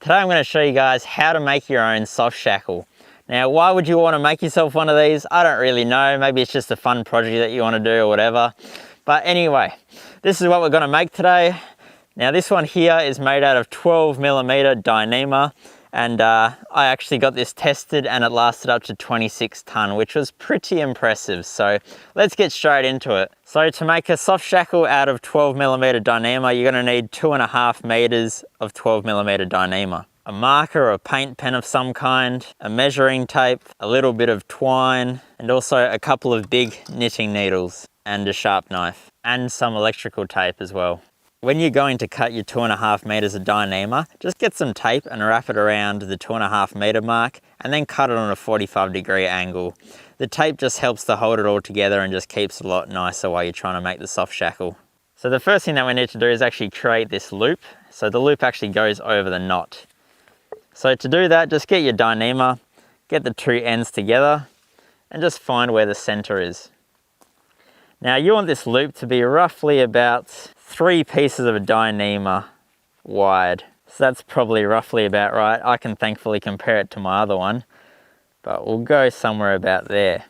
Today I'm going to show you guys how to make your own soft shackle. Now, why would you want to make yourself one of these? I don't really know. Maybe it's just a fun project that you want to do or whatever. But anyway, this is what we're going to make today. Now, this one here is made out of 12mm Dyneema. And I actually got this tested and it lasted up to 26 ton, which was pretty impressive. So let's get straight into it. So to make a soft shackle out of 12mm Dyneema, you're gonna need 2.5 meters of 12mm Dyneema. A marker or a paint pen of some kind, a measuring tape, a little bit of twine, and also a couple of big knitting needles and a sharp knife, and some electrical tape as well. When you're going to cut your 2.5 meters of Dyneema, just get some tape and wrap it around the 2.5 meter mark and then cut it on a 45-degree angle. The tape just helps to hold it all together and just keeps it a lot nicer while you're trying to make the soft shackle. So the first thing that we need to do is actually create this loop. So the loop actually goes over the knot. So to do that, just get your Dyneema, get the two ends together and just find where the center is. Now you want this loop to be roughly about 3 pieces of a Dyneema wide. So that's probably roughly about right. I can thankfully compare it to my other one, but we'll go somewhere about there.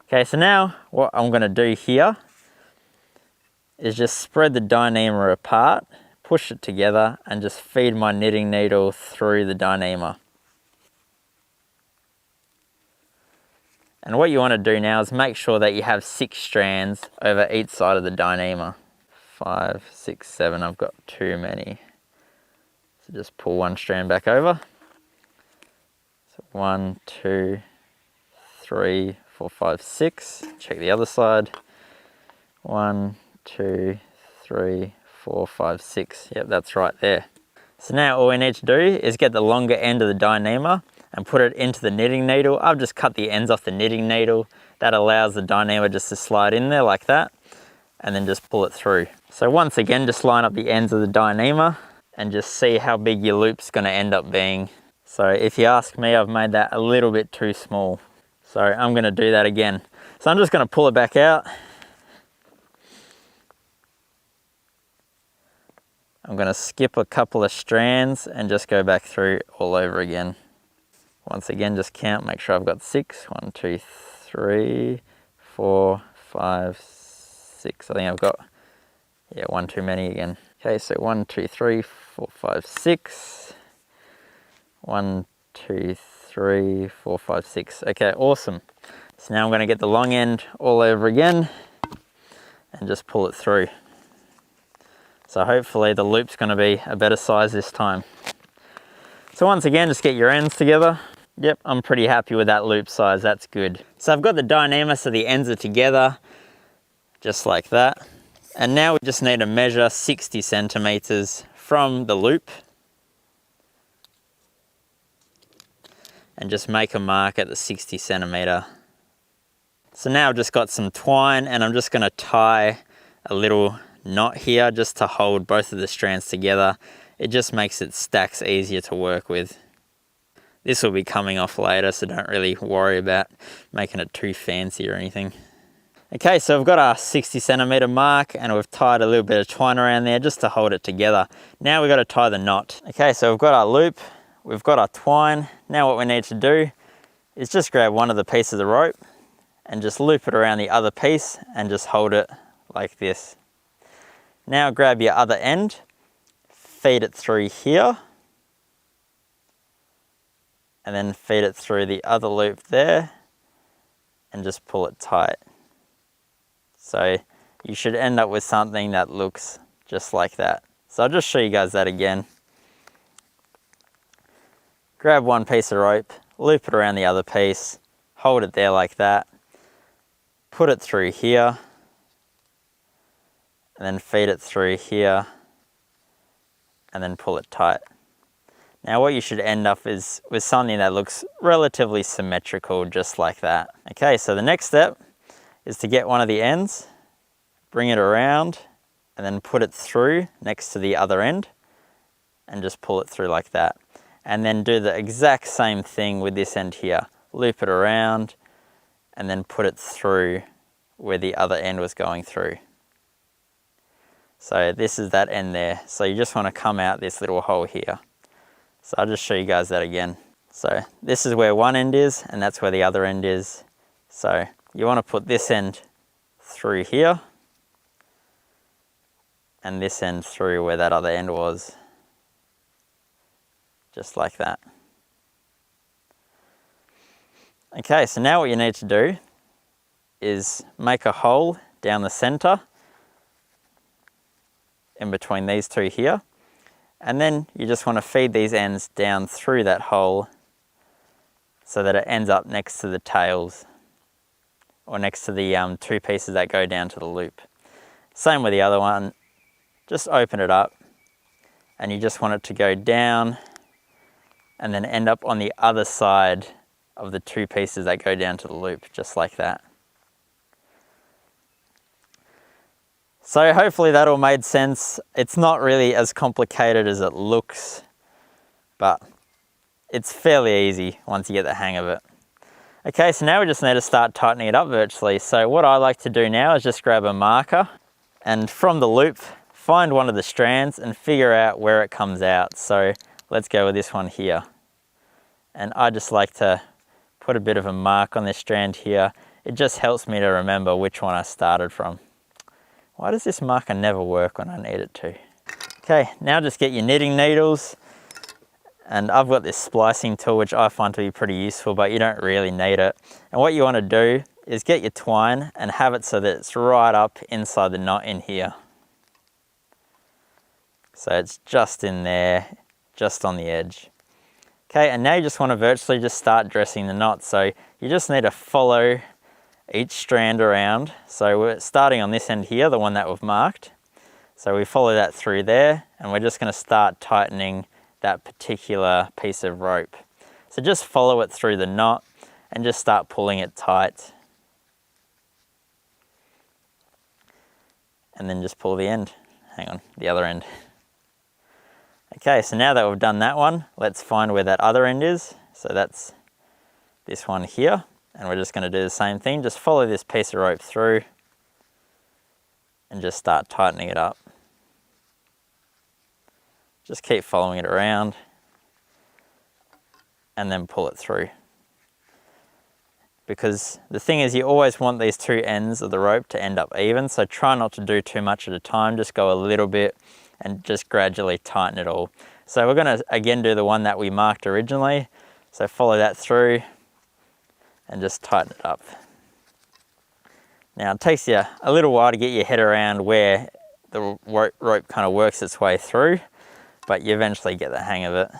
Okay, so now what I'm gonna do here is just spread the Dyneema apart, push it together, and just feed my knitting needle through the Dyneema. And what you want to do now is make sure that you have 6 strands over each side of the Dyneema. 5, 6, 7, I've got too many. So just pull one strand back over. So 1, 2, 3, 4, 5, 6. Check the other side. 1, 2, 3, 4, 5, 6. Yep, that's right there. So now all we need to do is get the longer end of the Dyneema and put it into the knitting needle. I've just cut the ends off the knitting needle. That allows the Dyneema just to slide in there like that, and then just pull it through. So once again, just line up the ends of the Dyneema and just see how big your loop's gonna end up being. So if you ask me, I've made that a little bit too small. So I'm gonna do that again. So I'm just gonna pull it back out. I'm gonna skip a couple of strands and just go back through all over again. Once again, just count, make sure I've got 6. 1, 2, 3, 4, 5, 6. I think I've got, yeah, 1 too many again. Okay, so 1, 2, 3, 4, 5, 6. 1, 2, 3, 4, 5, 6. Okay, awesome. So now I'm gonna get the long end all over again and just pull it through. So hopefully the loop's gonna be a better size this time. So once again, just get your ends together. Yep, I'm pretty happy with that loop size, that's good. So I've got the Dyneema so the ends are together, just like that. And now we just need to measure 60 centimeters from the loop. And just make a mark at the 60 centimeter. So now I've just got some twine and I'm just gonna tie a little knot here just to hold both of the strands together. It just makes it stacks easier to work with. This will be coming off later, so don't really worry about making it too fancy or anything. Okay, so we've got our 60 centimeter mark and we've tied a little bit of twine around there just to hold it together. Now we've got to tie the knot. Okay, so we've got our loop, we've got our twine. Now what we need to do is just grab one of the pieces of rope and just loop it around the other piece and just hold it like this. Now grab your other end, feed it through here, and then feed it through the other loop there and just pull it tight. So you should end up with something that looks just like that. So I'll just show you guys that again. Grab one piece of rope, loop it around the other piece, hold it there like that, put it through here, and then feed it through here, and then pull it tight. Now what you should end up is with something that looks relatively symmetrical, just like that. Okay, so the next step is to get one of the ends, bring it around, and then put it through next to the other end, and just pull it through like that. And then do the exact same thing with this end here. Loop it around, and then put it through where the other end was going through. So this is that end there. So you just want to come out this little hole here. So I'll just show you guys that again. So this is where one end is, and that's where the other end is. So you want to put this end through here, and this end through where that other end was. Just like that. Okay, so now what you need to do is make a hole down the center in between these two here, and then you just want to feed these ends down through that hole so that it ends up next to the tails, or next to the two pieces that go down to the loop. Same with the other one, just open it up and you just want it to go down and then end up on the other side of the two pieces that go down to the loop, just like that. So hopefully that all made sense. It's not really as complicated as it looks, but it's fairly easy once you get the hang of it. Okay, so now we just need to start tightening it up virtually. So what I like to do now is just grab a marker and from the loop, find one of the strands and figure out where it comes out. So let's go with this one here. And I just like to put a bit of a mark on this strand here. It just helps me to remember which one I started from. Why does this marker never work when I need it to? Okay, now just get your knitting needles, and I've got this splicing tool which I find to be pretty useful, but you don't really need it. And what you want to do is get your twine and have it so that it's right up inside the knot in here. So it's just in there, just on the edge. Okay, and now you just want to virtually just start dressing the knot. So you just need to follow each strand around. So we're starting on this end here, the one that we've marked. So we follow that through there, and we're just going to start tightening that particular piece of rope. So just follow it through the knot and just start pulling it tight. And then just pull the end. Hang on, the other end. Okay, so now that we've done that one, let's find where that other end is. So that's this one here. And we're just going to do the same thing. Just follow this piece of rope through and just start tightening it up. Just keep following it around and then pull it through. Because the thing is, you always want these two ends of the rope to end up even, so try not to do too much at a time, just go a little bit and just gradually tighten it all. So we're going to again do the one that we marked originally, so follow that through and just tighten it up. Now it takes you a little while to get your head around where the rope kind of works its way through, but you eventually get the hang of it.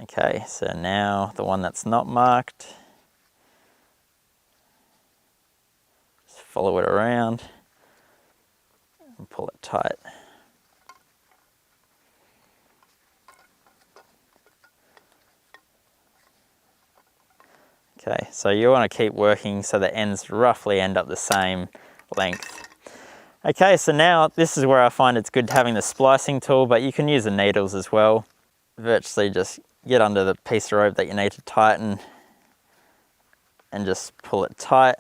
Okay, so now the one that's not marked, just follow it around and pull it tight. Okay, so you want to keep working so the ends roughly end up the same length. Okay, so now this is where I find it's good having the splicing tool, but you can use the needles as well. Virtually just get under the piece of rope that you need to tighten and just pull it tight.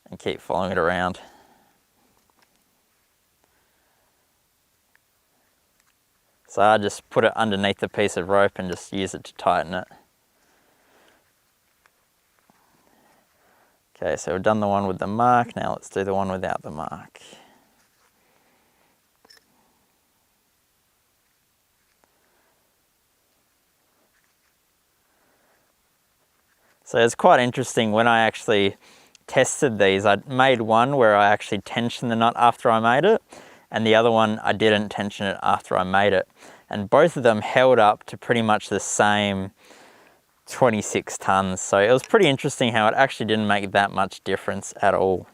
And keep following it around. So I just put it underneath the piece of rope and just use it to tighten it. Okay, so we've done the one with the mark, now let's do the one without the mark. So it's quite interesting, when I actually tested these, I made one where I actually tensioned the knot after I made it, and the other one I didn't tension it after I made it. And both of them held up to pretty much the same 26 tons. So it was pretty interesting how it actually didn't make that much difference at all.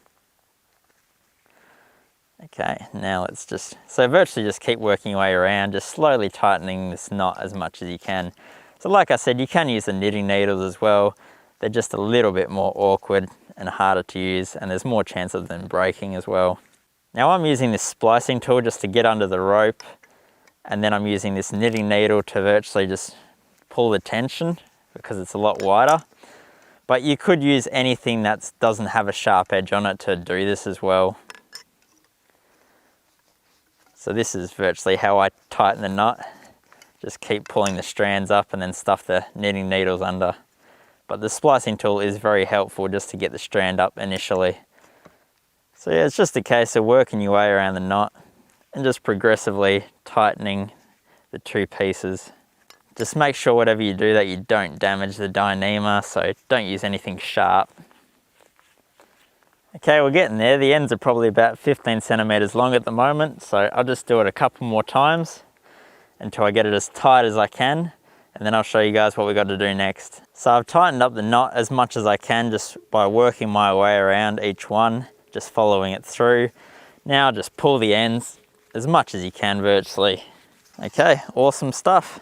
Okay, now let's just, so virtually just keep working your way around, just slowly tightening this knot as much as you can. So like I said, you can use the knitting needles as well. They're just a little bit more awkward and harder to use, and there's more chance of them breaking as well. Now I'm using this splicing tool just to get under the rope, and then I'm using this knitting needle to virtually just pull the tension because it's a lot wider. But you could use anything that doesn't have a sharp edge on it to do this as well. So this is virtually how I tighten the knot. Just keep pulling the strands up and then stuff the knitting needles under. But the splicing tool is very helpful just to get the strand up initially. So yeah, it's just a case of working your way around the knot and just progressively tightening the two pieces. Just make sure whatever you do that you don't damage the Dyneema, so don't use anything sharp. Okay, we're getting there. The ends are probably about 15 centimeters long at the moment, so I'll just do it a couple more times until I get it as tight as I can, and then I'll show you guys what we got to do next. So I've tightened up the knot as much as I can just by working my way around each one, just following it through. Now just pull the ends as much as you can virtually. Okay, awesome stuff.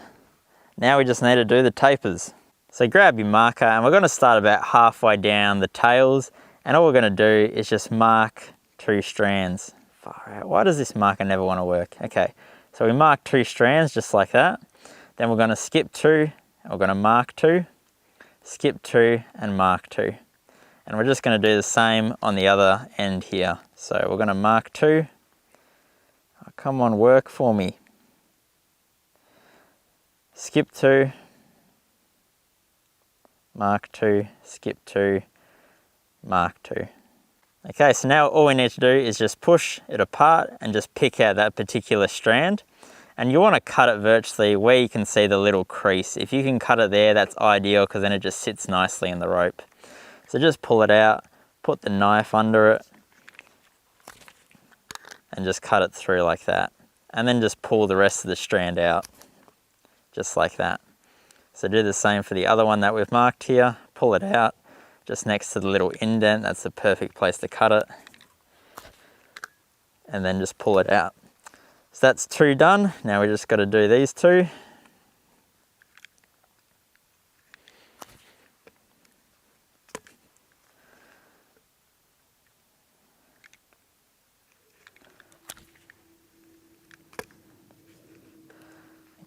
Now we just need to do the tapers. So grab your marker and we're going to start about halfway down the tails, and all we're going to do is just mark 2 strands. Far out. Why does this marker never want to work? Okay, so we mark 2 strands just like that. Then we're going to skip 2, and we're going to mark 2, skip 2 and mark 2. And we're just going to do the same on the other end here. So we're going to mark 2. Oh, come on, work for me. Skip 2, mark 2, skip 2, mark 2. Okay, so now all we need to do is just push it apart and just pick out that particular strand. And you want to cut it virtually where you can see the little crease. If you can cut it there, that's ideal because then it just sits nicely in the rope. So just pull it out, put the knife under it, and just cut it through like that. And then just pull the rest of the strand out, just like that. So do the same for the other one that we've marked here, pull it out, just next to the little indent, that's the perfect place to cut it. And then just pull it out. So that's 2 done. Now we just got to do these 2.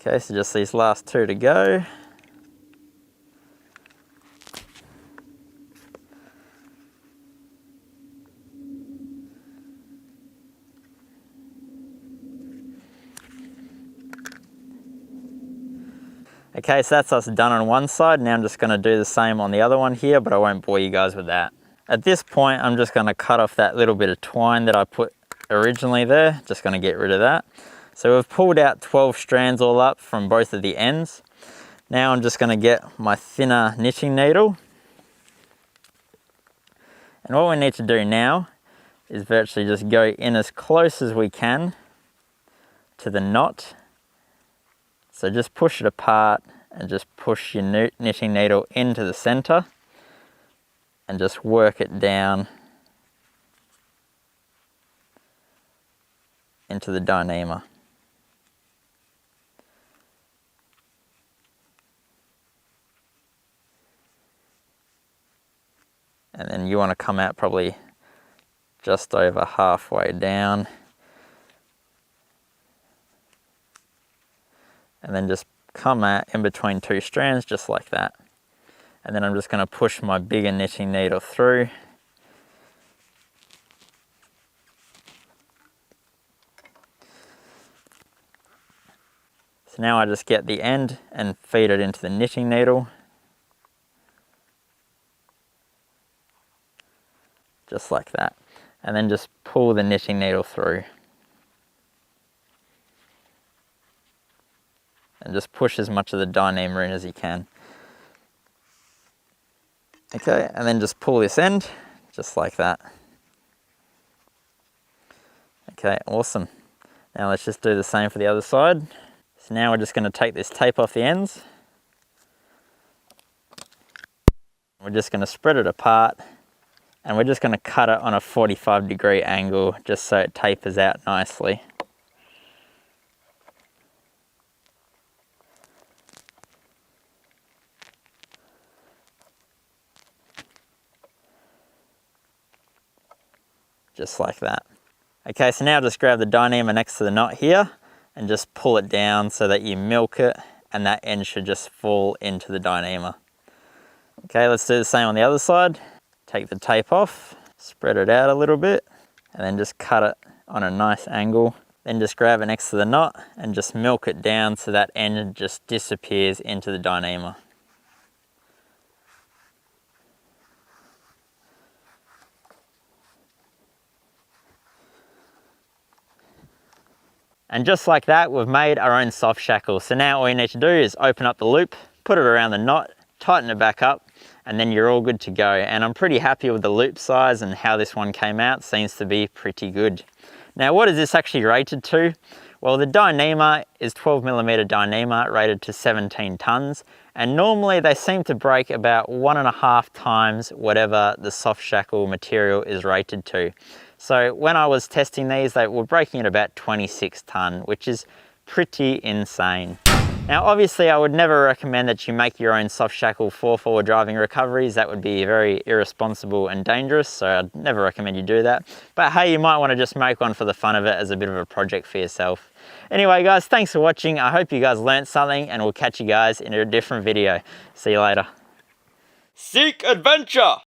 Okay, so just these last 2 to go. Okay, so that's us done on one side. Now I'm just going to do the same on the other one here, but I won't bore you guys with that. At this point, I'm just going to cut off that little bit of twine that I put originally there. Just going to get rid of that. So we've pulled out 12 strands all up from both of the ends. Now I'm just going to get my thinner knitting needle. And what we need to do now is virtually just go in as close as we can to the knot. So just push it apart and just push your knitting needle into the center and just work it down into the Dyneema. And then you want to come out probably just over halfway down. And then just come out in between 2 strands just like that. And then I'm just going to push my bigger knitting needle through. So now I just get the end and feed it into the knitting needle. Just like that. And then just pull the knitting needle through. And just push as much of the Dyneema in as you can. Okay, and then just pull this end, just like that. Okay, awesome. Now let's just do the same for the other side. So now we're just going to take this tape off the ends. We're just going to spread it apart, and we're just going to cut it on a 45-degree angle just so it tapers out nicely. Just like that. Okay, so now just grab the Dyneema next to the knot here and just pull it down so that you milk it, and that end should just fall into the Dyneema. Okay, let's do the same on the other side. Take the tape off, spread it out a little bit, and then just cut it on a nice angle. Then just grab it next to the knot and just milk it down so that end just disappears into the Dyneema. And just like that, we've made our own soft shackle. So now all you need to do is open up the loop, put it around the knot, tighten it back up, and then you're all good to go. And I'm pretty happy with the loop size and how this one came out. Seems to be pretty good. Now, what is this actually rated to? Well, the Dyneema is 12mm Dyneema rated to 17 tons. And normally they seem to break about 1.5 times whatever the soft shackle material is rated to. So when I was testing these, they were breaking at about 26 ton, which is pretty insane. Now, obviously I would never recommend that you make your own soft shackle for forward driving recoveries. That would be very irresponsible and dangerous, so I'd never recommend you do that. But hey, you might want to just make one for the fun of it as a bit of a project for yourself. Anyway guys, thanks for watching. I hope you guys learned something, and we'll catch you guys in a different video. See you later. Seek adventure!